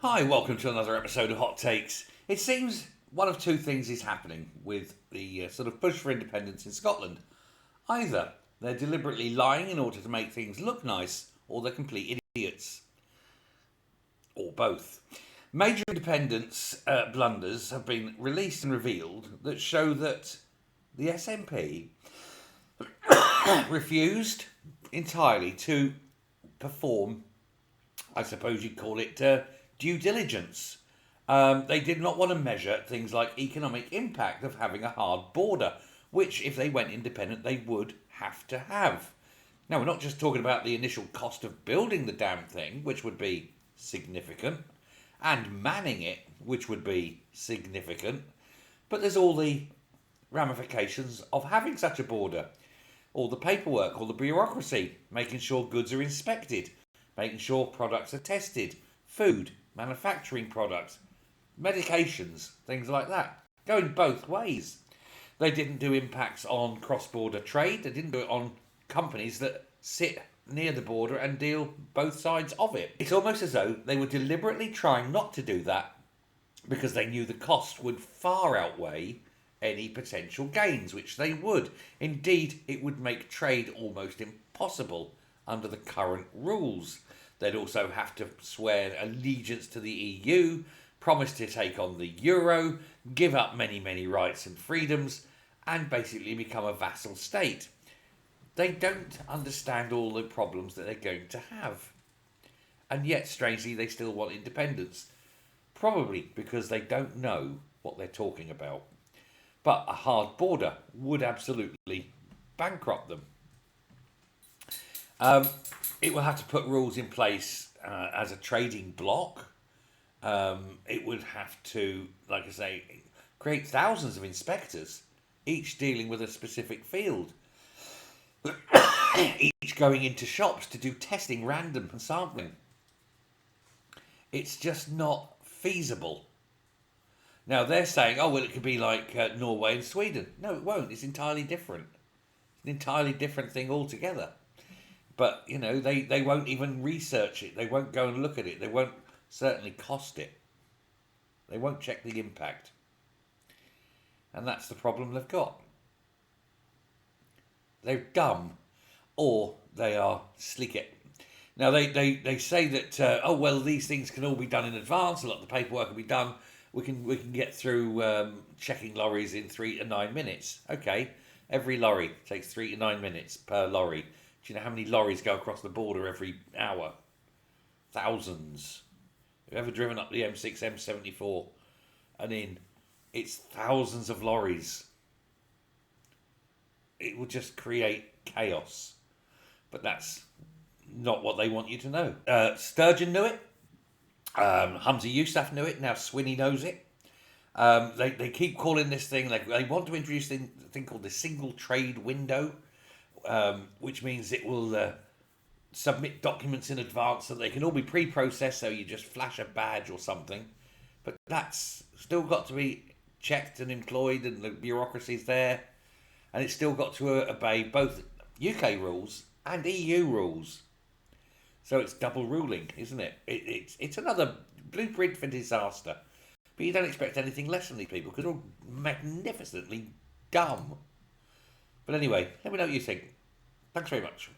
Hi, welcome to another episode of Hot Takes. It seems one of two things is happening with the sort of push for independence in Scotland. Either they're deliberately lying in order to make things look nice, or they're complete idiots. Or both. Major independence blunders have been released and revealed that show that the SNP refused entirely to perform, I suppose you'd call it, due diligence. They did not want to measure things like economic impact of having a hard border, which, if they went independent, they would have to have. Now, we're not just talking about the initial cost of building the damn thing, which would be significant, and manning it, which would be significant, but there's all the ramifications of having such a border. All the paperwork, all the bureaucracy, making sure goods are inspected, making sure products are tested, food, manufacturing products, medications, things like that. Going both ways. They didn't do impacts on cross-border trade. They didn't do it on companies that sit near the border and deal both sides of it. It's almost as though they were deliberately trying not to do that because they knew the cost would far outweigh any potential gains, which they would. Indeed, it would make trade almost impossible under the current rules. They'd also have to swear allegiance to the EU, promise to take on the euro, give up many rights and freedoms, and basically become a vassal state. They don't understand all the problems that they're going to have. And yet, strangely, they still want independence. Probably because they don't know what they're talking about. But a hard border would absolutely bankrupt them. It will have to put rules in place as a trading bloc. It would have to, like I say, create thousands of inspectors, each dealing with a specific field, each going into shops to do testing, random and sampling. It's just not feasible. Now they're saying, oh, well, it could be like Norway and Sweden. No, it won't. It's entirely different. It's an entirely different thing altogether. But, you know, they won't even research it. They won't go and look at it. They won't certainly cost it. They won't check the impact. And that's the problem they've got. They're dumb, or they are slicket. Now, they say that, oh, well, these things can all be done in advance. A lot of the paperwork can be done. We can get through checking lorries in 3 to 9 minutes. Okay, every lorry takes 3 to 9 minutes per lorry. Do you know how many lorries go across the border every hour? Thousands. Have you ever driven up the M6, M74 and in? It's thousands of lorries. It will just create chaos. But that's not what they want you to know. Sturgeon knew it. Hamza Yousaf knew it. Now Swinney knows it. They keep calling this thing, they want to introduce a thing called the single trade window, which means it will submit documents in advance so they can all be pre-processed, so you just flash a badge or something. But that's still got to be checked and employed, and the bureaucracy's there, and it's still got to obey both UK rules and EU rules. So it's double ruling, isn't it? It's another blueprint for disaster. But you don't expect anything less from these people because they're all magnificently dumb. But anyway, let me know what you think. Thanks very much.